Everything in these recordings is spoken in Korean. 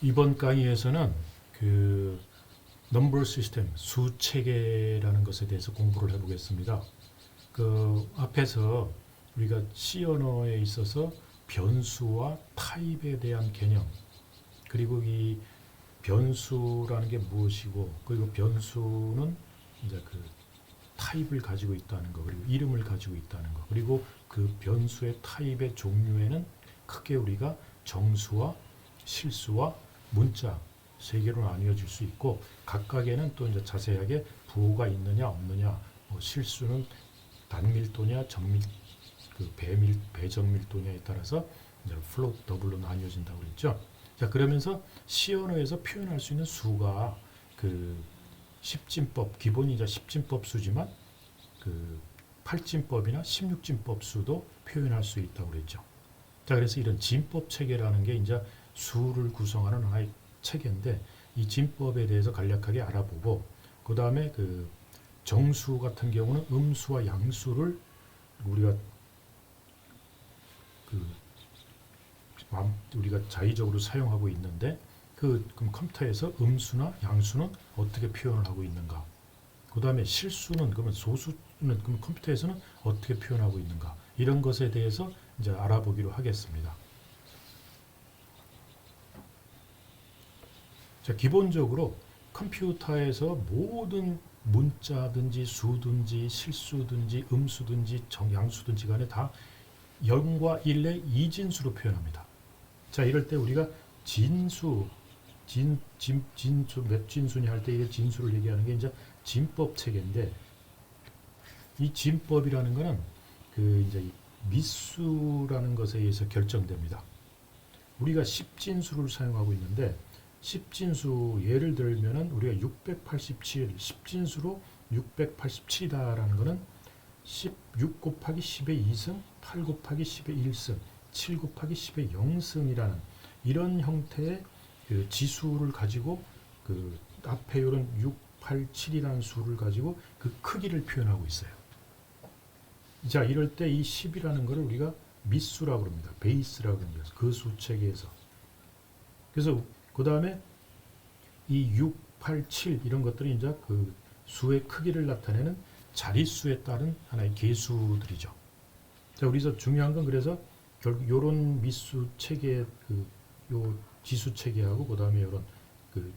이번 강의에서는 그 넘버 시스템, 수 체계라는 것에 대해서 공부를 해보겠습니다. 그 앞에서 우리가 C 언어에 있어서 변수와 타입에 대한 개념, 그리고 이 변수라는 게 무엇이고, 그리고 변수는 이제 그 타입을 가지고 있다는 거, 그리고 이름을 가지고 있다는 거, 그리고 그 변수의 타입의 종류에는 크게 우리가 정수와 실수와 문자 세 개로 나뉘어질 수 있고, 각각에는 또 이제 자세하게 부호가 있느냐 없느냐, 뭐 실수는 단밀도냐 정밀 그 배정밀도냐에 따라서 이제 플롯 더블로 나뉘어진다고 그랬죠. 자, 그러면서 C 언어에서 표현할 수 있는 수가 그 십진법, 기본이 이제 십진법 수지만 그 팔진법이나 십육진법 수도 표현할 수 있다고 그랬죠. 자, 그래서 이런 진법 체계라는 게 이제 수를 구성하는 하나의 체계인데, 이 진법에 대해서 간략하게 알아보고, 그 다음에 그 정수 같은 경우는 음수와 양수를 우리가 그 우리가 자의적으로 사용하고 있는데, 그럼 컴퓨터에서 음수나 양수는 어떻게 표현을 하고 있는가? 그 다음에 실수는, 그러면 소수는, 그럼 컴퓨터에서는 어떻게 표현하고 있는가? 이런 것에 대해서 이제 알아보기로 하겠습니다. 자, 기본적으로 컴퓨터에서 모든 문자든지 수든지 실수든지 음수든지 양수든지 간에 다 0과 1의 이진수로 표현합니다. 자, 이럴 때 우리가 진수, 진수, 몇 진수냐 할 때 이 진수를 얘기하는 게 이제 진법 체계인데, 이 진법이라는 거는 그 이제 미수라는 것에 의해서 결정됩니다. 우리가 십진수를 사용하고 있는데, 십진수 예를 들면은 우리가 687, 십진수로 687이다라는 거는 16 곱하기 10의 2승, 8 곱하기 10의 1승, 7 곱하기 10의 0승이라는 이런 형태의 그 지수를 가지고, 그 앞에 이런 6, 8, 7이라는 수를 가지고 그 크기를 표현하고 있어요. 자, 이럴 때 이 10이라는 것을 우리가 미수라고 합니다. 베이스라고 합니다. 그 수 체계에서. 그래서 그 다음에 이 6, 8, 7 이런 것들이 이제 그 수의 크기를 나타내는 자릿수에 따른 하나의 계수들이죠. 자, 우리서 중요한 건 그래서 결국 요런 미수 체계, 요 지수 체계하고, 그 다음에 요런 그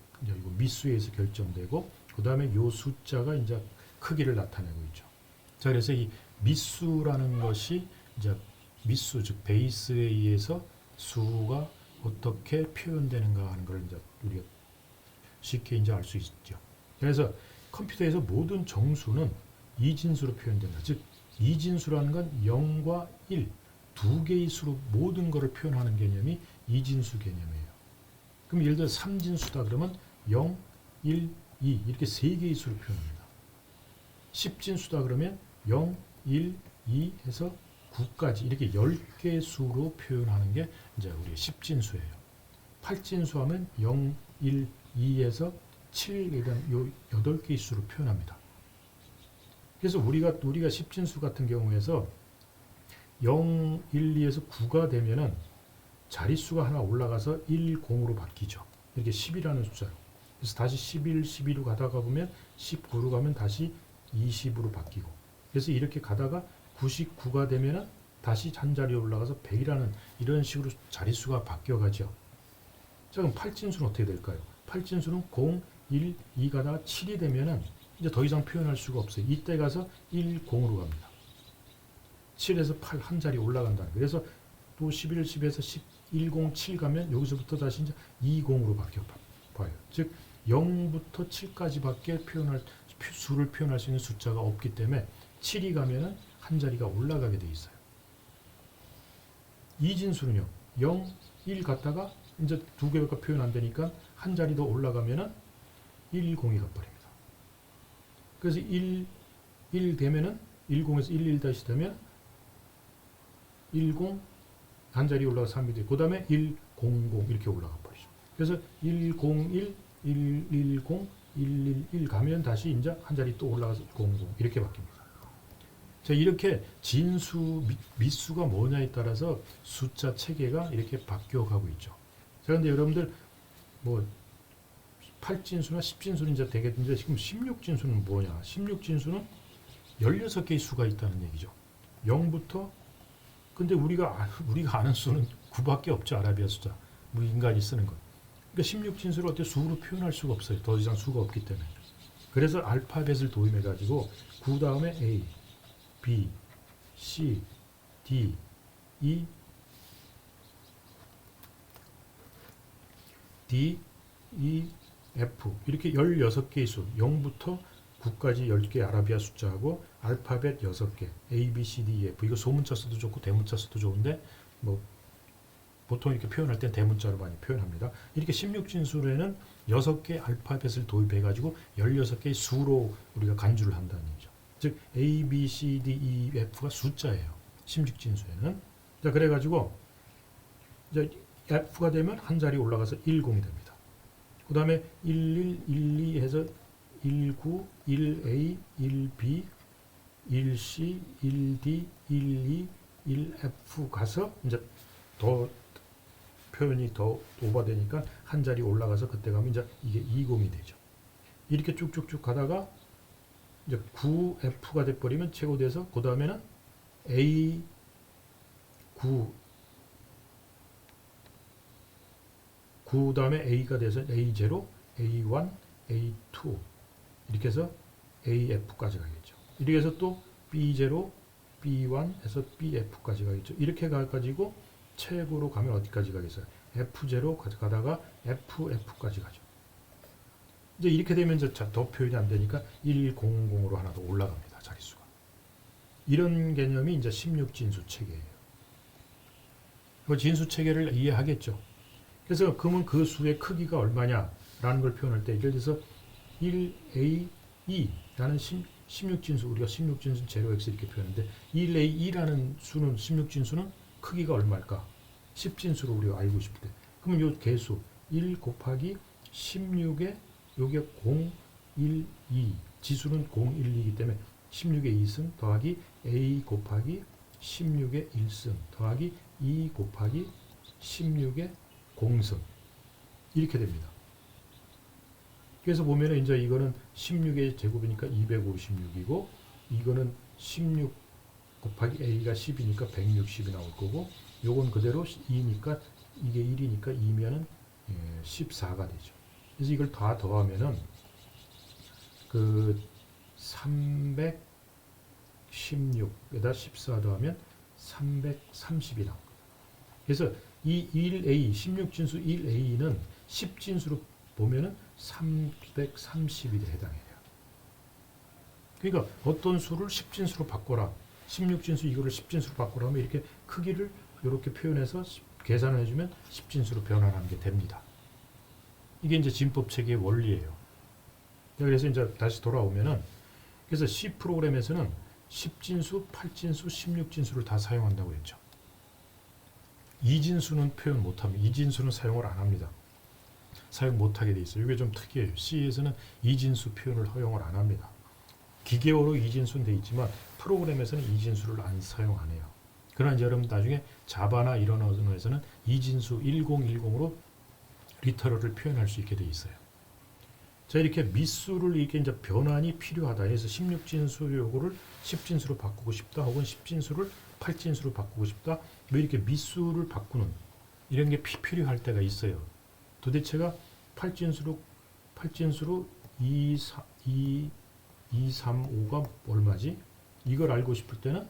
미수에 의해서 결정되고, 그 다음에 요 숫자가 이제 크기를 나타내고 있죠. 자, 그래서 이 미수라는 것이 이제 미수, 즉 베이스에 의해서 수가 어떻게 표현되는가 하는 걸 이제 우리가 쉽게 이제 알 수 있죠. 그래서 컴퓨터에서 모든 정수는 이진수로 표현된다. 즉 이진수라는 건 0과 1 두 개의 수로 모든 것을 표현하는 개념이 이진수 개념이에요. 그럼 예를 들어 3진수다 그러면 0, 1, 2 이렇게 세 개의 수로 표현합니다. 10진수다 그러면 0, 1, 2 해서 9까지 이렇게 10개의 수로 표현하는 게 이제 우리의 10진수예요. 8진수 하면 0, 1, 2에서 7 이런 요 8개의 수로 표현합니다. 그래서 우리가 10진수 같은 경우에서 0, 1, 2에서 9가 되면은 자릿수가 하나 올라가서 1, 0으로 바뀌죠. 이렇게 10이라는 숫자로. 그래서 다시 11, 12로 가다가 보면 19로 가면 다시 20으로 바뀌고. 그래서 이렇게 가다가 99가 되면은 다시 한 자리 올라가서 100이라는 이런 식으로 자릿수가 바뀌어가죠. 자, 그럼 8진수는 어떻게 될까요? 8진수는 0, 1, 2 가다가 7이 되면은 이제 더 이상 표현할 수가 없어요. 이때 가서 1, 0으로 갑니다. 7에서 8 한 자리 올라간다는 거예요. 그래서 또 11, 10에서 10, 1, 0, 7 가면 여기서부터 다시 이제 2, 0으로 바뀌어 봐요. 즉 0부터 7까지밖에 수를 표현할 수 있는 숫자가 없기 때문에 7이 가면은 한 자리가 올라가게 돼 있어요. 이진수는요, 0, 1 갔다가 이제 두 개가 표현 안 되니까 한 자리 더 올라가면은 1, 0이 가버립니다. 그래서 1 되면은 10에서 11 다시 되면 10 한 자리 올라가서 3이 되고, 그 다음에 100 이렇게 올라가 버리죠. 그래서 101, 110, 111 가면 다시 이제 한 자리 또 올라가서 00 이렇게 바뀝니다. 자, 이렇게 진수, 미수가 뭐냐에 따라서 숫자 체계가 이렇게 바뀌어 가고 있죠. 자, 근데 여러분들 뭐 8진수나 10진수는 이제 되겠는데 지금 16진수는 뭐냐? 16진수는 16개의 수가 있다는 얘기죠. 0부터 근데 우리가 아는 수는 9밖에 없죠. 아라비아 숫자. 뭐 인간이 쓰는 것. 그러니까 16진수를 어떻게 수로 표현할 수가 없어요. 더 이상 수가 없기 때문에. 그래서 알파벳을 도입해 가지고 9 다음에 A, B, C, D, E, D, E, F 이렇게 16개의 수 0부터 9까지 10개 아라비아 숫자하고 알파벳 6개 A, B, C, D, E, F 이거 소문자 써도 좋고 대문자 써도 좋은데 뭐 보통 이렇게 표현할 땐 대문자로 많이 표현합니다. 이렇게 16진수에는 6개 알파벳을 도입해 가지고 16개의 수로 우리가 간주를 한다는 얘기죠. 즉 A, B, C, D, E, F가 숫자예요. 16진수에는. 자, 그래 가지고 이제 F가 되면 한 자리 올라가서 10이 됩니다. 그다음에 11, 12 해서 19, 1A, 1B, 1C, 1D, 12, 1F 가서 이제 더 표현이 더 오버되니까 한 자리 올라가서 그때 가면 이제 이게 20이 되죠. 이렇게 쭉쭉쭉 가다가 이제 9F가 돼버리면 최고돼서 그 다음에는 A 9 다음에 A가 돼서 A0, A1, A2 이렇게 해서 AF까지 가겠죠. 이렇게 해서 또 B0, B1에서 BF까지 가겠죠. 이렇게 가가지고 최고로 가면 어디까지 가겠어요? F0 가다가 FF까지 가죠. 이제 이렇게 되면 이제 더 표현이 안 되니까 100으로 하나 더 올라갑니다. 자릿수가. 이런 개념이 이제 16진수 체계예요. 그 진수 체계를 이해하겠죠. 그래서 그러면 그 수의 크기가 얼마냐라는 걸 표현할 때 예를 들어서 1A2라는 16진수 우리가 16진수 0x 이렇게 표현하는데 1A2라는 수는 16진수는 크기가 얼마일까? 10진수로 우리가 알고 싶을 때 그러면 요 개수 1 곱하기 16에 요게 0, 1, 2 지수는 0, 1, 2이기 때문에 16의 2승 더하기 A 곱하기 16의 1승 더하기 2 곱하기 16의 0승 이렇게 됩니다. 그래서 보면은 이제 이거는 16의 제곱이니까 256이고 이거는 16 곱하기 A가 10이니까 160이 나올 거고 요건 그대로 2니까 이게 1이니까 2면은 14가 되죠. 그래서 이걸 다 더하면은 그 316에다 14 더하면 330이 나옵니다. 그래서 이 1A 16진수 1A는 10진수로 보면은 330에 해당해요. 그러니까 어떤 수를 10진수로 바꿔라. 16진수 이거를 10진수로 바꾸라 하면 이렇게 크기를 이렇게 표현해서 계산을 해주면 10진수로 변환하는 게 됩니다. 이게 이제 진법 체계의 원리예요. 그래서 이제 다시 돌아오면은 그래서 C 프로그램에서는 10진수, 8진수, 16진수를 다 사용한다고 했죠. 2진수는 표현 못합니다. 2진수는 사용을 안 합니다. 사용 못하게 돼 있어요. 이게 좀 특이해요. C에서는 2진수 표현을 허용을 안 합니다. 기계어로 2진수는 돼 있지만 프로그램에서는 2진수를 사용 안 해요. 그러나 이제 여러분 나중에 자바나 이런 언어에서는 2진수 1010으로 리터럴을 표현할 수 있게 돼 있어요. 자, 이렇게 밑수를 이렇게 이제 변환이 필요하다 해서 16진수 요거를 10진수로 바꾸고 싶다 혹은 10진수를 8진수로 바꾸고 싶다 뭐 이렇게 밑수를 바꾸는 이런 게 필요할 때가 있어요. 도대체가 8진수로 2, 3, 5가 얼마지? 이걸 알고 싶을 때는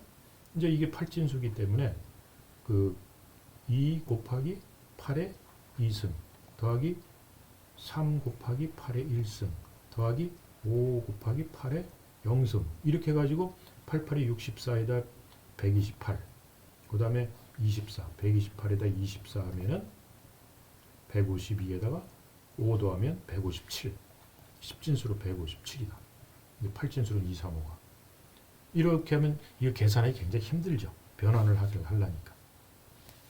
이제 이게 8진수이기 때문에 그 2 곱하기 8의 2승 더하기 3 곱하기 8의 1승 더하기 5 곱하기 8의 0승 이렇게 해가지고 88이 64에다 128 그 다음에 24 128에다 24 하면은 152에다가 5 더하면 157 10진수로 157이다. 8진수로는 2, 3, 5가 이렇게 하면 이거 계산하기 굉장히 힘들죠. 변환을 하려니까.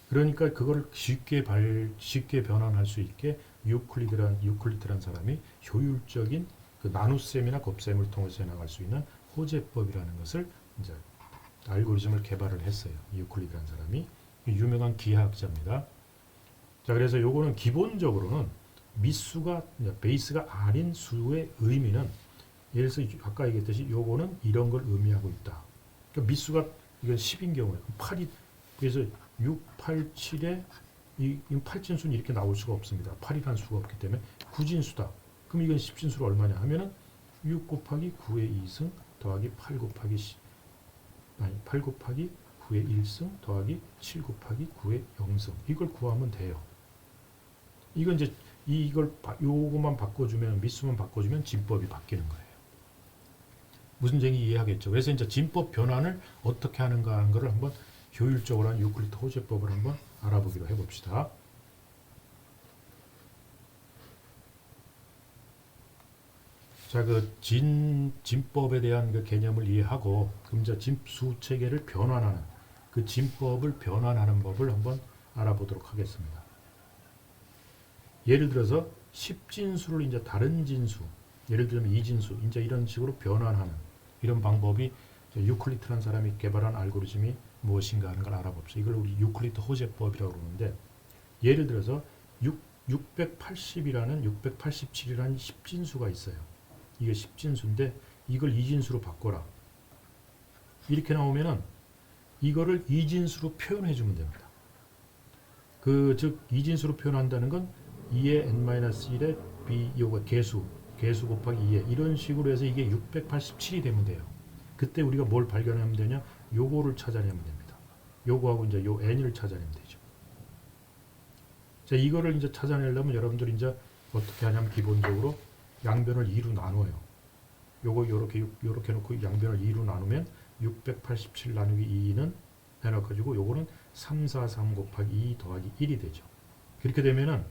그러니까 그걸 쉽게 변환할 수 있게 유클리드란 사람이 효율적인 그 나눗셈이나 곱셈을 통해서 나갈 수 있는 호재법이라는 것을 이제 알고리즘을 개발을 했어요. 유클리드란 사람이 유명한 기하학자입니다. 자, 그래서 요거는 기본적으로는 미수가 베이스가 R인 수의 의미는 예를 들어서 아까 얘기했듯이 요거는 이런 걸 의미하고 있다. 그러니까 미수가 이건 10인 경우에 8이 그래서 6, 8, 7에 이 8진수는 이렇게 나올 수가 없습니다. 8이라는 수가 없기 때문에 9진수다. 그럼 이건 10진수로 얼마냐 하면은 6 곱하기 9의 2승 더하기 8 곱하기 8 곱하기 9의 1승 더하기 7 곱하기 9의 0승. 이걸 구하면 돼요. 이건 이제 이걸 요것만 바꿔주면 미수만 바꿔주면 진법이 바뀌는 거예요. 무슨 얘기 이해하겠죠? 그래서 이제 진법 변환을 어떻게 하는가 하는 것을 한번 효율적으로 한 유클리드 호재법을 한번 알아보기로 해봅시다. 자, 그 진법에 대한 그 개념을 이해하고 그럼 이제 진수 체계를 변환하는 그 진법을 변환하는 법을 한번 알아보도록 하겠습니다. 예를 들어서 10진수를 이제 다른 진수, 예를 들면 2진수, 이제 이런 식으로 변환하는 이런 방법이 유클리드라는 사람이 개발한 알고리즘이 무엇인가 하는 걸 알아봅시다. 이걸 우리 유클리드 호재법이라고 그러는데 예를 들어서 680이라는 687이라는 10진수가 있어요. 이게 10진수인데 이걸 2진수로 바꿔라. 이렇게 나오면은 이거를 2진수로 표현해 주면 됩니다. 즉 2진수로 표현한다는 건 2의 n-1의 b 요거 개수 곱하기 2에 이런 식으로 해서 이게 687이 되면 돼요. 그때 우리가 뭘 발견하면 되냐? 요거를 찾아내면 됩니다. 요거하고 이제 요 n을 찾아내면 되죠. 자, 이거를 이제 찾아내려면 여러분들이 이제 어떻게 하냐면 기본적으로 양변을 2로 나눠요. 요거 요렇게 놓고 양변을 2로 나누면 687 나누기 2는 해놔가지고 요거는 343 곱하기 2 더하기 1이 되죠. 그렇게 되면은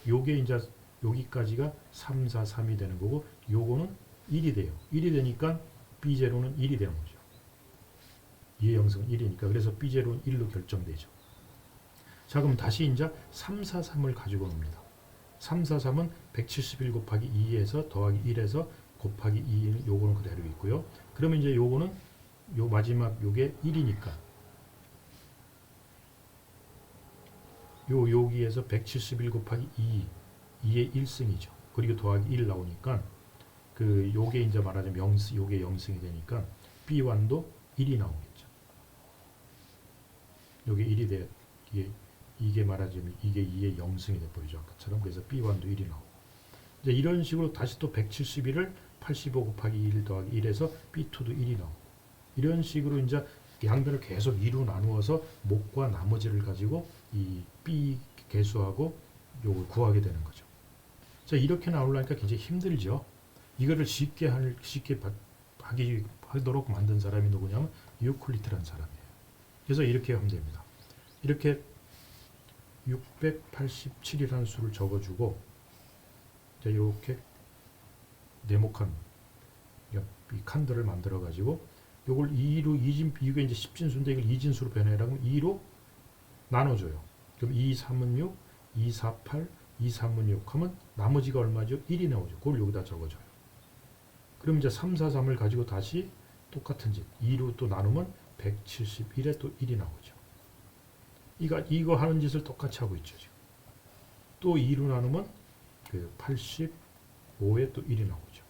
요게 이제 여기까지가 343이 되는 거고 요거는 1이 돼요. 1이 되니까 B0는 1이 되는 거죠. 2의 영승은 1이니까 그래서 B0는 1로 결정되죠. 자, 그럼 다시 이제 343을 가지고 옵니다. 343은 171 곱하기 2에서 더하기 1에서 곱하기 2는 요거는 그대로 있고요. 그러면 이제 요거는 요 마지막 요게 1이니까 여기에서 171 곱하기 2의 1승이죠. 그리고 더하기 1 나오니까 그 요게 이제 말하자면 요게 0승이 되니까 B1도 1이 나오겠죠. 요게 1이 돼 이게 말하자면 이게 2의 0승이 돼 버리죠. 아까처럼. 그래서 B1도 1이 나오고. 이제 이런 식으로 다시 또 171을 85 곱하기 1 더하기 1에서 B2도 1이 나오고. 이런 식으로 이제 양변을 계속 2로 나누어서 목과 나머지를 가지고 이 B 개수하고 요걸 구하게 되는 거죠. 자, 이렇게 나오려니까 굉장히 힘들죠. 이거를 쉽게 하도록 만든 사람이 누구냐면 유클리드라는 사람이에요. 그래서 이렇게 하면 됩니다. 이렇게 687이라는 수를 적어주고 자, 이렇게 네모칸 이 칸들을 만들어 가지고 요걸 2로 이게 이제 10진수인데 이걸 2진수로 변해라고 2로 나눠줘요. 그럼 2, 3은 6, 2, 4, 8, 2, 3은 6 하면 나머지가 얼마죠? 1이 나오죠. 그걸 여기다 적어줘요. 그럼 이제 3, 4, 3을 가지고 다시 똑같은 짓 2로 또 나누면 171에 또 1이 나오죠. 이거 하는 짓을 똑같이 하고 있죠. 지금. 또 2로 나누면 그 85에 또 1이 나오죠.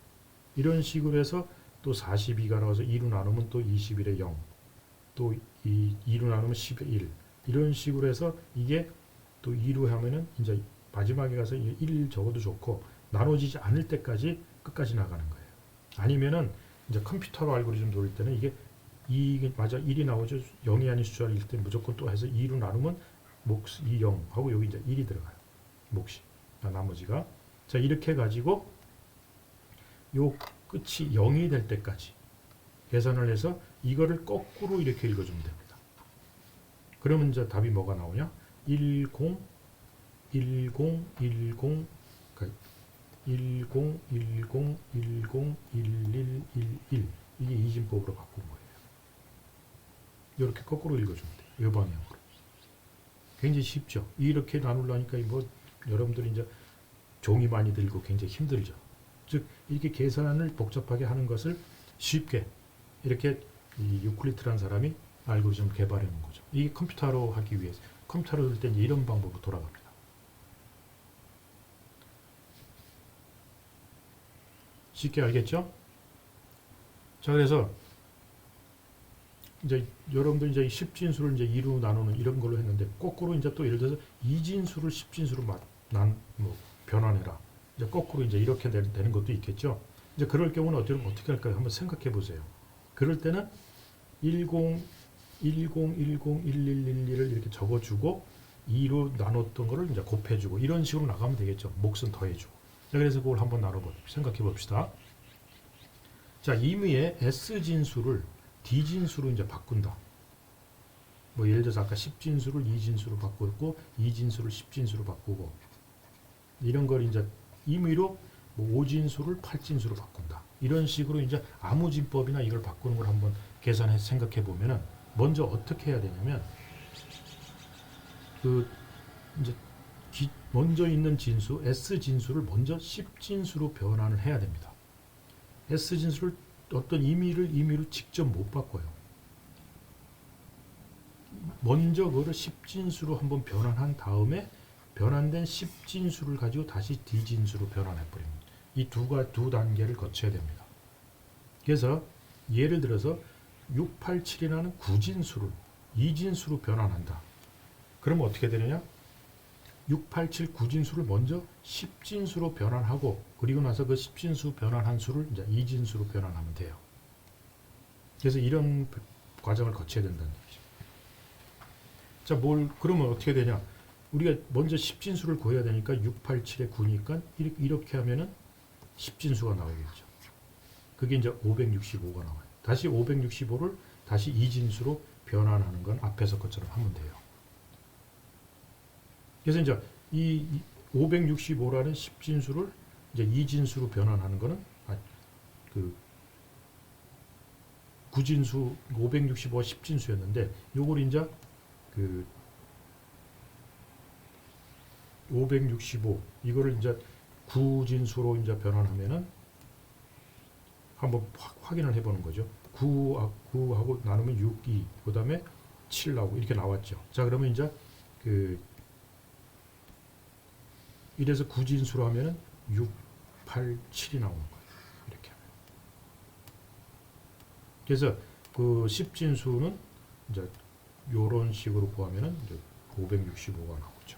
이런 식으로 해서 또 42가 나와서 2로 나누면 또 21에 0, 또 2로 나누면 10에 1. 이런 식으로 해서 이게 또 2로 하면은 이제 마지막에 가서 1 적어도 좋고 나눠지지 않을 때까지 끝까지 나가는 거예요. 아니면은 이제 컴퓨터로 알고리즘 돌릴 때는 이게 맞아 1이 나오죠. 0이 아닌 숫자일 때 무조건 또 해서 2로 나누면 몫이 0 하고 여기 이제 1이 들어가요. 몫이. 나머지가. 자, 이렇게 해 가지고 요 끝이 0이 될 때까지 계산을 해서 이거를 거꾸로 이렇게 읽어주면 됩니다. 그러면 이제 답이 뭐가 나오냐? 10, 10, 10, 10, 10, 10, 10, 11, 11 이게 이진법으로 바꾼 거예요. 이렇게 거꾸로 읽어주면 돼요. 이 방향으로. 굉장히 쉽죠. 이렇게 나누려니까 뭐 여러분들이 이제 종이 많이 들고 굉장히 힘들죠. 즉 이렇게 계산을 복잡하게 하는 것을 쉽게 이렇게 이 유클리드라는 사람이 알고리즘을 개발해 놓은 거죠. 이게 컴퓨터로 하기 위해서 컴퓨터로 할 때는 이런 방법으로 돌아갑니다. 쉽게 알겠죠? 자, 그래서 이제 여러분들 이제 10진수를 이제 2로 나누는 이런 걸로 했는데 거꾸로 이제 또 예를 들어서 2진수를 10진수로 변환해라. 이제 거꾸로 이제 이렇게 되는 것도 있겠죠. 이제 그럴 경우는 어떻게 할까요? 한번 생각해 보세요. 그럴 때는 10, 10, 10, 1111을 이렇게 적어주고 2로 나눴던 거를 이제 곱해주고 이런 식으로 나가면 되겠죠. 몫은 더해주고. 자, 그래서 그걸 한번 생각해 봅시다. 자, 임의의 S진수를 D진수로 이제 바꾼다. 뭐 예를 들어서 아까 10진수를 2진수로 바꿨고 2진수를 10진수로 바꾸고 이런 걸 이제 임의로 뭐 5진수를 8진수로 바꾼다. 이런 식으로 이제 아무진법이나 이걸 바꾸는 걸 한번 계산해서 생각해 보면은 먼저 어떻게 해야 되냐면 그 이제 먼저 있는 진수 S진수를 먼저 10진수로 변환을 해야 됩니다. S진수를 어떤 임의로 직접 못 바꿔요. 먼저 그거를 10진수로 한번 변환한 다음에 변환된 10진수를 가지고 다시 D진수로 변환해 버립니다. 이 두 단계를 거쳐야 됩니다. 그래서 예를 들어서 687이라는 9진수를 2진수로 변환한다. 그러면 어떻게 되느냐? 687 9진수를 먼저 10진수로 변환하고 그리고 나서 그 10진수 변환한 수를 이제 2진수로 변환하면 돼요. 그래서 이런 과정을 거쳐야 된다는 얘기죠. 자, 그러면 어떻게 되냐? 우리가 먼저 10진수를 구해야 되니까 687에 9니까 이렇게 하면은 10진수가 나오겠죠. 그게 이제 565가 나와요. 다시 565를 다시 2진수로 변환하는 건 앞에서 것처럼 하면 돼요. 그래서 이제 이 565라는 10진수를 이제 2진수로 변환하는 거는 그 9진수 565가 10진수였는데 요걸 이제 그 565 이거를 이제 9진수로 이제 변환하면은 한번 확인을 해보는 거죠. 9하고 나누면 6, 2, 그 다음에 7 나오고 이렇게 나왔죠. 자, 그러면 이제 이래서 9진수로 하면은 6, 8, 7이 나오는 거예요. 이렇게 하면. 그래서 그 10진수는 이제 요런 식으로 구하면은 이제 565가 나오죠.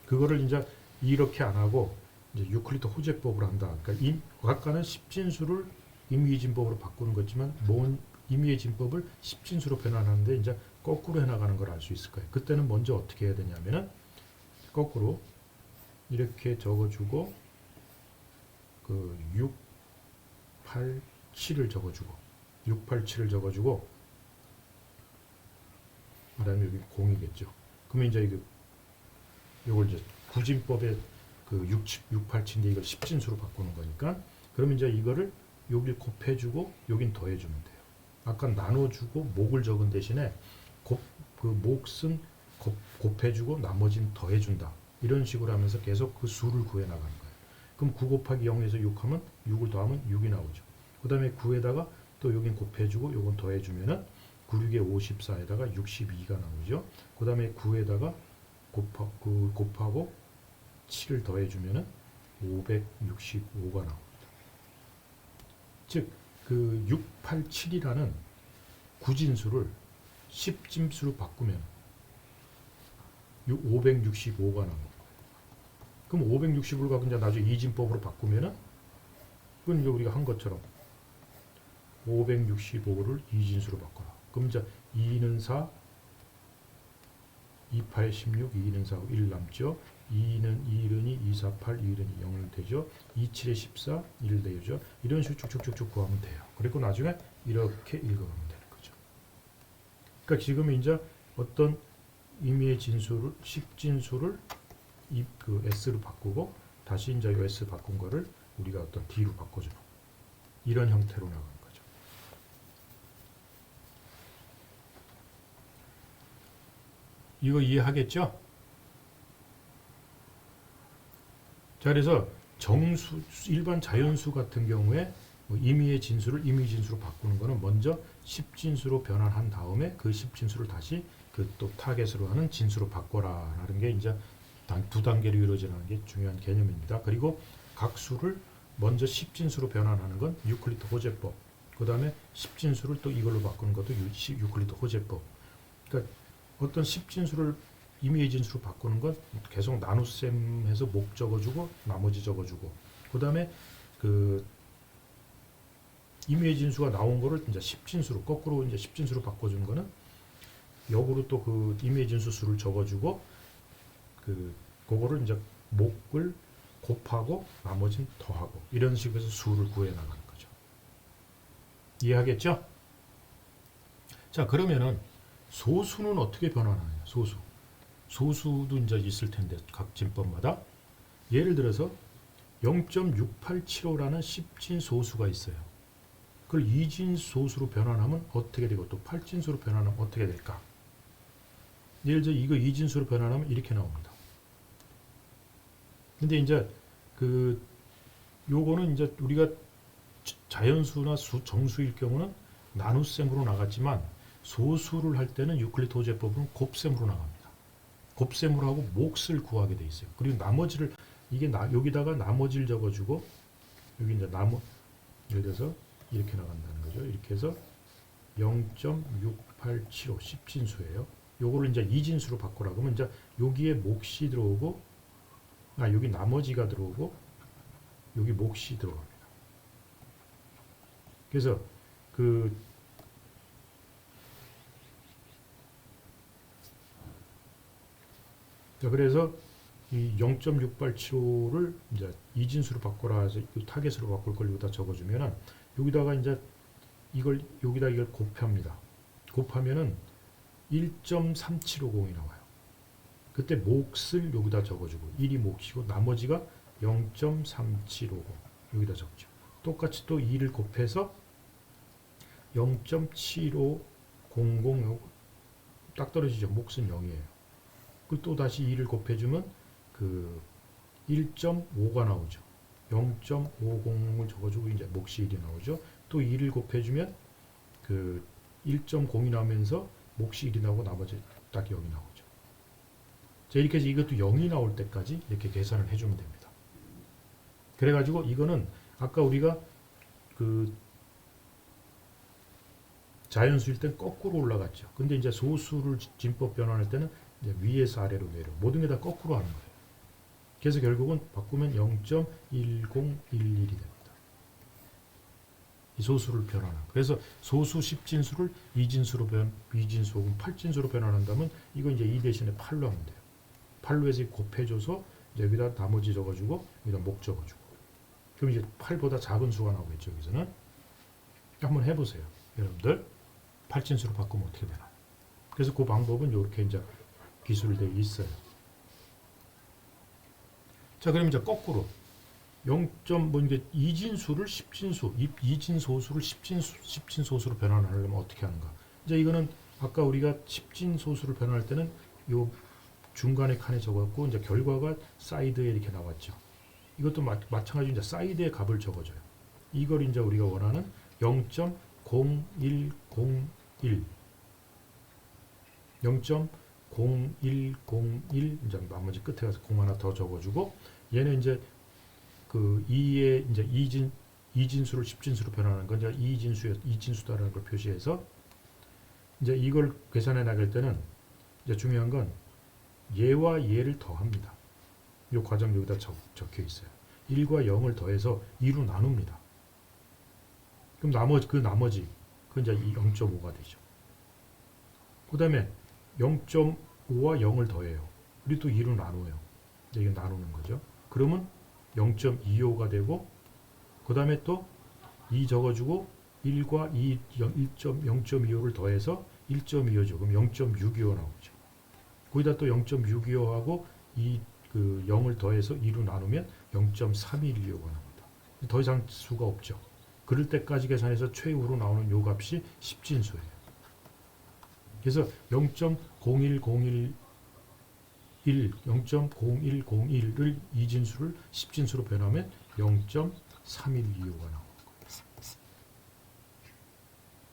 그거를 이제 이렇게 안 하고 이제 유클리드 호재법을 한다. 그러니까 아까는 10진수를 임의진법으로 바꾸는 거지만 임의진법을 10진수로 변환하는데 이제 거꾸로 해나가는 걸 알 수 있을 거예요. 그때는 먼저 어떻게 해야 되냐면은 거꾸로 이렇게 적어주고 그 6, 8, 7을 적어주고 6, 8, 7을 적어주고 그 다음에 여기 0이겠죠. 그러면 이제 이걸 이제 구진법의 그 6, 8, 7인데 이걸 10진수로 바꾸는 거니까 그러면 이제 이거를 여길 곱해주고 여긴 더해주면 돼요. 아까 나눠주고 목을 적은 대신에 그 몫은 곱해주고 나머지는 더해준다. 이런 식으로 하면서 계속 그 수를 구해나가는 거예요. 그럼 9 곱하기 0에서 6 하면 6을 더하면 6이 나오죠. 그 다음에 9에다가 또 여긴 곱해주고 요건 더해주면은 9, 6에 54에다가 62가 나오죠. 그 다음에 9에다가 곱하고 7을 더해주면은 565가 나옵니다. 즉, 그 687이라는 구진수를 10진수로 바꾸면 565가 나오는 거예요. 그럼 565를 갖고 이제 나중에 이진법으로 바꾸면은 그건 이제 우리가 한 것처럼 565를 이진수로 바꿔라. 그럼 이제 2는 4, 2, 8, 16, 2는 4, 1 남죠. 2는 2이 2, 4, 8, 2는 0을 되죠. 2, 7에 14, 1 되죠. 이런 식으로 쭉쭉쭉 구하면 돼요. 그리고 나중에 이렇게 읽어가면 되는 거죠. 그러니까 지금 이제 어떤 임의의 진수를 10진수를 그 S로 바꾸고 다시 이제 이 S 바꾼 거를 우리가 어떤 D로 바꿔주는 이런 형태로 나가는 거죠. 이거 이해하겠죠? 자, 그래서 정수, 일반 자연수 같은 경우에 뭐 임의의 진수를 임의진수로 바꾸는 거는 먼저 10진수로 변환한 다음에 그 10진수를 다시 그 또 타겟으로 하는 진수로 바꿔라라는 게 이제 두 단계로 이루어지는 게 중요한 개념입니다. 그리고 각 수를 먼저 10진수로 변환하는 건 유클리드 호재법. 그 다음에 10진수를 또 이걸로 바꾸는 것도 유클리드 호재법. 그러니까 어떤 10진수를 임의의 진수로 바꾸는 건 계속 나눗셈 해서 목 적어주고 나머지 적어주고, 그 다음에 그 임의의 진수가 나온 거를 이제 10진수로 거꾸로 이제 10진수로 바꿔주는 거는 역으로 또 그 임의의 진수 수를 적어주고, 그거를 이제 목을 곱하고 나머지는 더하고, 이런 식으로 해서 수를 구해 나가는 거죠. 이해하겠죠? 자, 그러면은 소수는 어떻게 변환하냐? 소수도 이제 있을 텐데 각 진법마다, 예를 들어서 0.6875라는 10진 소수가 있어요. 그걸 2진 소수로 변환하면 어떻게 되고 또 8진수로 변환하면 어떻게 될까? 예를 들어 이거 2진수로 변환하면 이렇게 나옵니다. 근데 이제 요거는 이제 우리가 자연수나 정수일 경우는 나눗셈으로 나갔지만, 소수를 할 때는 유클리드 호재법은 곱셈으로 나갑니다. 곱셈으로 하고 몫을 구하게 돼 있어요. 그리고 나머지를 여기다가 나머지를 적어주고, 여기 이제 예를 들어서 이렇게 나간다는 거죠. 이렇게 해서 0.6875 10진수예요. 요거를 이제 2진수로 바꾸라고 하면 이제 여기에 몫이 들어오고, 여기 나머지가 들어오고, 여기 몫이 들어갑니다. 그래서 그래서 이 0.6875를 이제 2진수로 바꿔라 해서 타겟으로 바꿀 걸 여기다 적어주면은, 여기다가 이제 이걸 곱합니다. 곱하면은 1.3750이 나와요. 그때 몫을 여기다 적어주고, 1이 몫이고 나머지가 0.3750 여기다 적죠. 똑같이 또 2를 곱해서 0.7500 딱 떨어지죠. 몫은 0이에요. 그 또 다시 2를 곱해주면 1.5가 나오죠. 0.50을 적어주고 이제 몫이 1이 나오죠. 또 2를 곱해주면 1.0이 나오면서 몫이 1이 나오고 나머지 딱 0이 나오죠. 자, 이렇게 해서 이것도 0이 나올 때까지 이렇게 계산을 해주면 됩니다. 그래가지고 이거는 아까 우리가 자연수일 땐 거꾸로 올라갔죠. 근데 이제 소수를 진법 변환할 때는 이제 위에서 아래로 내려, 모든 게 다 거꾸로 하는 거예요. 그래서 결국은 바꾸면 0.1011이 됩니다. 이 소수를 변환한. 그래서 소수 10진수를 2진수로 2진수 혹은 8진수로 변환한다면 이거 이제 2 대신에 8로 하면 돼요. 8로 해서 곱해줘서 여기다 나머지 적어주고 여기다 목 적어주고. 그럼 이제 8보다 작은 수가 나오겠죠. 여기서는 한번 해보세요. 여러분들 8진수로 바꾸면 어떻게 되나. 그래서 그 방법은 이렇게 이제 기술되어 있어요. 자, 그럼 이제 거꾸로 2진수를 10진수, 2진 소수를 10진 소수로 변환하려면 어떻게 하는가? 이제 이거는 아까 우리가 10진 소수를 변환할 때는 요 중간에 칸에 적었고, 이제 결과가 사이드에 이렇게 나왔죠. 이것도 마찬가지로 이제 사이드에 값을 적어줘요. 이걸 이제 우리가 원하는 0.0101 0.0101 이제 나머지 끝에 가서 0 하나 더 적어주고, 얘는 이제 2의 이제 2진수를 10진수로 변환하는 건 이제 2진수다라는 걸 표시해서, 이제 이걸 계산해 나갈 때는 이제 중요한 건 얘와 얘를 더합니다. 이 과정 여기다 적혀 있어요. 1과 0을 더해서 2로 나눕니다. 그럼 나머지 그 이제 0.5가 되죠. 그 다음에 0.5와 0을 더해요. 우리 또 2로 나눠요. 이게 나누는 거죠. 그러면 0.25가 되고, 그 다음에 또 2 적어주고 1과 0.25를 더해서 1.25죠. 그럼 0.625 나오죠. 거기다 또 0.625하고 0을 더해서 2로 나누면 0.3125가 나옵니다. 더 이상 수가 없죠. 그럴 때까지 계산해서 최후로 나오는 요 값이 10진수예요. 그래서 0.0101 0.0101을 2진수를 10진수로 변하면 0.3125가 나오는 거예요.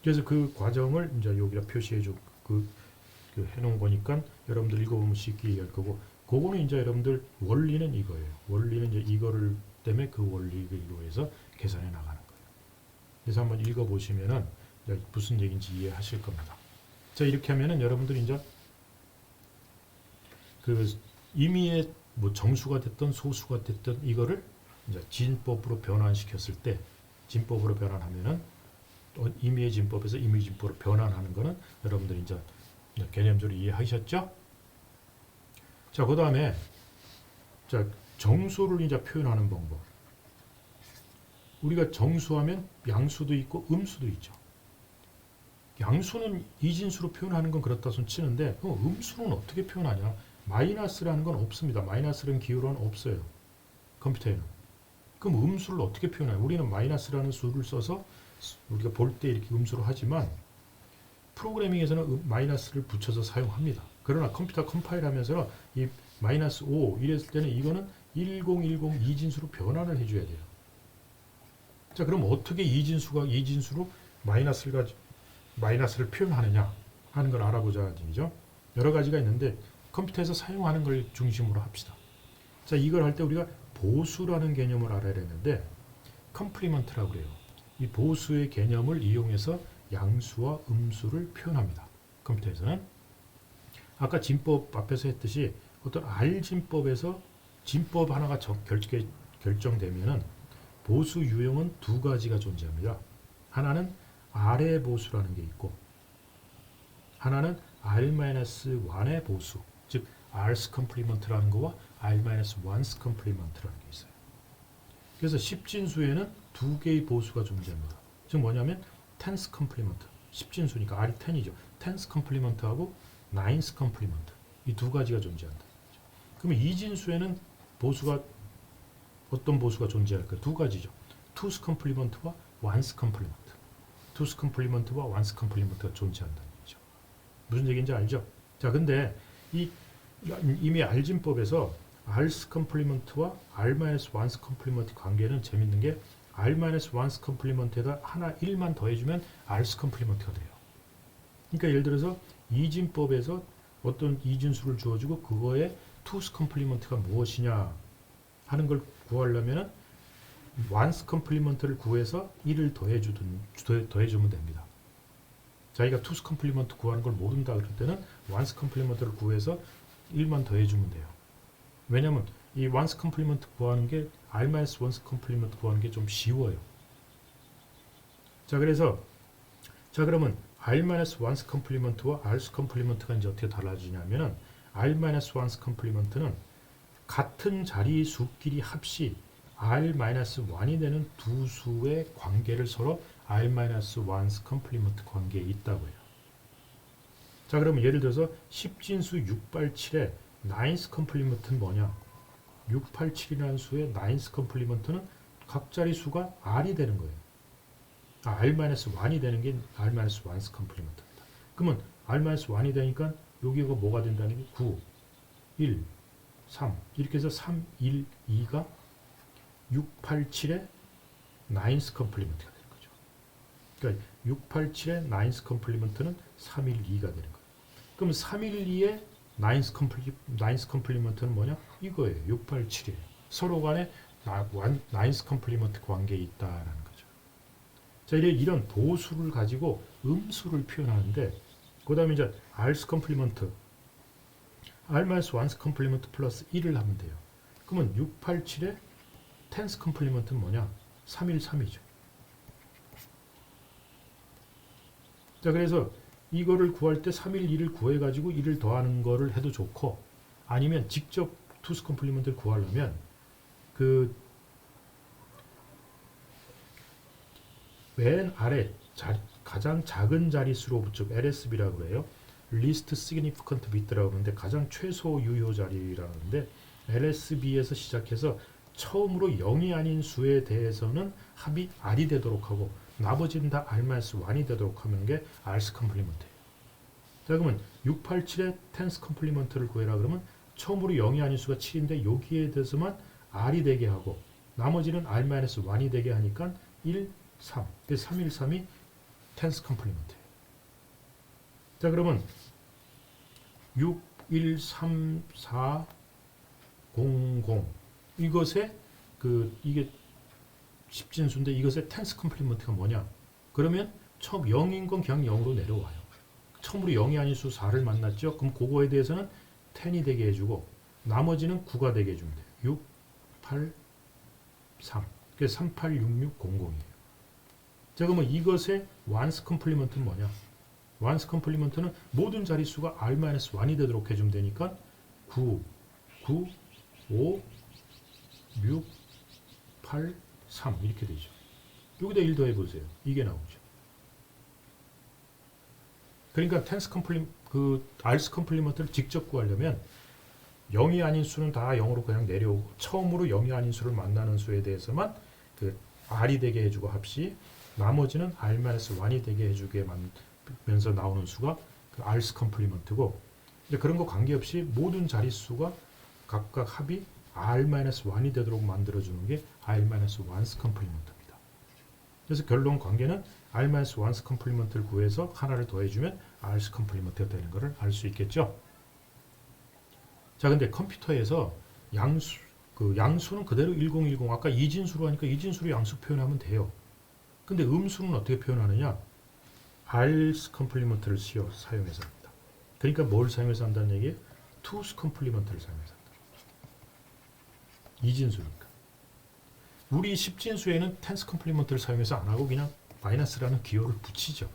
그래서 그 과정을 이제 여기다 표시해줘 해놓은 거니까 여러분들 읽어보면 쉽게 이해할 거고, 그거는 이제 여러분들 원리는 이거예요. 원리는 이제 이거를 때문에 그 원리를 이용해서 계산해 나가는 거예요. 그래서 한번 읽어보시면은 무슨 얘기인지 이해하실 겁니다. 자, 이렇게 하면은 여러분들이 이제 그 임의의 뭐 정수가 됐든 소수가 됐든 이거를 이제 진법으로 변환시켰을 때, 진법으로 변환하면은 임의의 진법에서 임의 진법으로 변환하는 거는 여러분들이 이제 개념적으로 이해하셨죠? 자, 그 다음에 자, 정수를 이제 표현하는 방법. 우리가 정수하면 양수도 있고 음수도 있죠. 양수는 이진수로 표현하는 건 그렇다 손 치는데 음수는 어떻게 표현하냐? 마이너스라는 건 없습니다. 마이너스라는 기호로는 없어요. 컴퓨터에는. 그럼 음수를 어떻게 표현해요? 우리는 마이너스라는 수를 써서 우리가 볼 때 이렇게 음수로 하지만 프로그래밍에서는 마이너스를 붙여서 사용합니다. 그러나 컴퓨터 컴파일하면서는 이 마이너스 5 이랬을 때는 이거는 1010 이진수로 변환을 해줘야 돼요. 자, 그럼 어떻게 이진수로 마이너스를 표현하느냐 하는 걸 알아보자는 얘기죠. 여러 가지가 있는데 컴퓨터에서 사용하는 걸 중심으로 합시다. 자, 이걸 할 때 우리가 보수라는 개념을 알아야 되는데 컴플리먼트라고 그래요. 이 보수의 개념을 이용해서 양수와 음수를 표현합니다. 컴퓨터에서는 아까 진법 앞에서 했듯이 어떤 R진법에서 진법 하나가 결정되면은 보수 유형은 두 가지가 존재합니다. 하나는 R의 보수라는 게 있고 하나는 R-1의 보수, 즉 R's 컴플리먼트라는 거와 R-1's 컴플리먼트라는 게 있어요. 그래서 10진수에는 두 개의 보수가 존재합니다. 즉 뭐냐면 tens 컴플리먼트, 10진수니까 R이 10이죠. tens 컴플리먼트하고 nines 컴플리먼트, 이 두 가지가 존재한다. 그러면 2진수에는 보수가 어떤 보수가 존재할까요? 두 가지죠. two's 컴플리먼트와 one's 컴플리먼트. two's 컴플리먼트와 one's 컴플리먼트가 존재한다는 얘기죠. 무슨 얘기인지 알죠? 자, 근데 이미 R진법에서 R's 컴플리먼트와 R-1's 컴플리먼트 관계는 재밌는 게 R-1's 컴플리먼트에다 하나 1만 더해주면 R's 컴플리먼트가 돼요. 그러니까 예를 들어서 이진법에서 어떤 이진수를 주어주고 그거에 two's 컴플리먼트가 무엇이냐 하는 걸 구하려면 one's 컴플리먼트를 구해서 1을 더해주면 됩니다. 자기가 two's 컴플리먼트 구하는 걸 모른다 그럴 때는 one's 컴플리먼트를 구해서 1만 더해주면 돼요. 왜냐면 이 one's 컴플리먼트 구하는 게 R-1's 컴플리먼트 구하는 게 좀 쉬워요. 자, 그러면 R-1's 컴플리먼트와 R's 컴플리먼트가 이제 어떻게 달라지냐면은 R-1's 컴플리먼트는 같은 자리 수끼리 합시 R-1이 되는 두 수의 관계를 서로 R-1's 컴플리먼트 관계에 있다고 해요. 자, 그러면 예를 들어서 10진수 687의 나인스 컴플리먼트는 뭐냐? 687이라는 수의 나인스 컴플리먼트는 각 자리 수가 R이 되는 거예요. R-1이 되는 게 R-1's 컴플리먼트입니다. 그러면 R-1이 되니까 여기가 뭐가 된다는 게 9, 1, 3 이렇게 해서 3, 1, 2가 687의 나인스 컴플리먼트가 되는 거죠. 그러니까 687의 나인스 컴플리먼트는 312가 되는 거예요. 그럼 312의 나인스 컴플리먼트는 뭐냐? 이거예요. 687이에요. 서로 간에 나인스 컴플리먼트 관계에 있다라는 거죠. 자, 이런 보수를 가지고 음수를 표현하는데 그 다음에 이제 R's 컴플리먼트 R-1's 컴플리먼트 플러스 1을 하면 돼요. 그러면 687의 tens 컴플리먼트는 뭐냐? 313이죠. 자, 그래서 이거를 구할 때 312를 구해가지고 1을 더하는 거를 해도 좋고 아니면 직접 two's 컴플리먼트를 구하려면 그 맨 아래 가장 작은 자릿수로부터 LSB라고 그래요. Least Significant Bit라고 하는데 가장 최소 유효 자리라는데 LSB에서 시작해서 처음으로 0이 아닌 수에 대해서는 합이 R이 되도록 하고 나머지는 다 R-1이 되도록 하는 게 R's 컴플리먼트예요. 자, 그러면 687의 tens 컴플리먼트를 구해라 그러면 처음으로 0이 아닌 수가 7인데 여기에 대해서만 R이 되게 하고 나머지는 R-1이 되게 하니까 1, 3. 그래서 313이 tens 컴플리먼트예요. 자, 그러면 6, 1, 3, 4, 0, 0 이것의 이게 십진수인데 이것의 텐스 컴플리먼트가 뭐냐? 그러면 처음 0인 건 그냥 0으로 내려와요. 처음으로 0이 아닌 수 4를 만났죠? 그럼 그거에 대해서는 10이 되게 해주고 나머지는 9가 되게 해주면 돼요. 6, 8, 3. 그래서 386600이에요. 자, 그러면 이것의 완스 컴플리먼트는 뭐냐? 완스 컴플리먼트는 모든 자릿수가 r-1이 되도록 해주면 되니까 9, 9, 5, 6, 8, 3 이렇게 되죠. 여기다 1 더해보세요. 이게 나오죠. 그러니까 텐스 알스 컴플리먼트를 직접 구하려면 0이 아닌 수는 다 0으로 그냥 내려오고 처음으로 0이 아닌 수를 만나는 수에 대해서만 r이 되게 해주고 합시 나머지는 r-1이 되게 해주게 만면서 나오는 수가 알스 컴플리먼트고 그런 거 관계없이 모든 자릿수가 각각 합이 r-1이 되도록 만들어주는 게 r-1스 컴플리먼트입니다. 그래서 결론 관계는 r-1스 컴플리먼트를 구해서 하나를 더해주면 r스 컴플리먼트가 되는 것을 알 수 있겠죠. 자, 근데 컴퓨터에서 양수는 그대로 1010 아까 이진수로 하니까 이진수로 양수 표현하면 돼요. 근데 음수는 어떻게 표현하느냐? r's 컴플리먼트를 사용해서 합니다. 그러니까 뭘 사용해서 한다는 얘기예요? two's 컴플리먼트를 사용해서 한다. 이진수니까. 우리 십진수에는 텐스 컴플리먼트를 사용해서 안 하고 그냥 마이너스라는 기호를 붙이죠.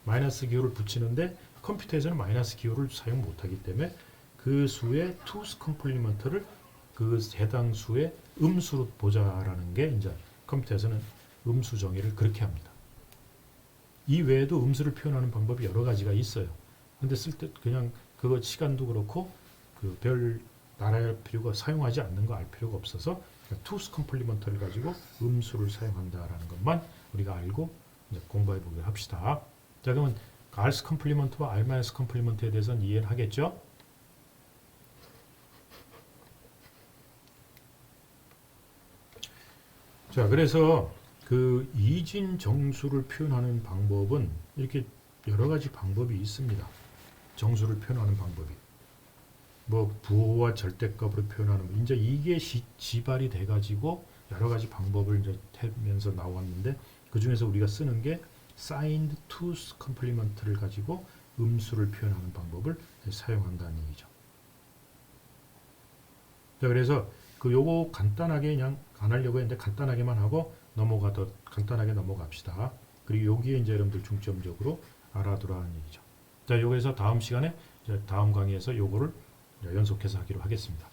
마이너스 기호를 붙이는데 컴퓨터에서는 마이너스 기호를 사용 못하기 때문에 그 수의 two's 컴플리먼트를 그 해당 수의 음수로 보자라는 게 이제 컴퓨터에서는 음수 정의를 그렇게 합니다. 이 외에도 음수를 표현하는 방법이 여러 가지가 있어요. 근데 쓸 때 그냥 그거 시간도 그렇고 별 알아야 필요가 사용하지 않는 거 알 필요가 없어서 two's 컴플리먼트를 가지고 음수를 사용한다라는 것만 우리가 알고 이제 공부해 보기로 합시다. 자, 그러면 r's 컴플리먼트와 r-s 컴플리먼트에 대해서는 이해를 하겠죠? 자, 그래서 이진 정수를 표현하는 방법은 이렇게 여러 가지 방법이 있습니다. 정수를 표현하는 방법이. 뭐 부호와 절대값으로 표현하는 이제 이게 지발이 돼 가지고 여러 가지 방법을 이제 하면서 나왔는데 그 중에서 우리가 쓰는 게 signed two's complement를 가지고 음수를 표현하는 방법을 사용한다는 얘기죠. 자, 그래서 요거 간단하게 그냥 안 하려고 했는데 간단하게만 하고 간단하게 넘어갑시다. 그리고 여기에 이제 여러분들 중점적으로 알아두라는 얘기죠. 자, 요거에서 다음 시간에 다음 강의에서 요거를 연속해서 하기로 하겠습니다.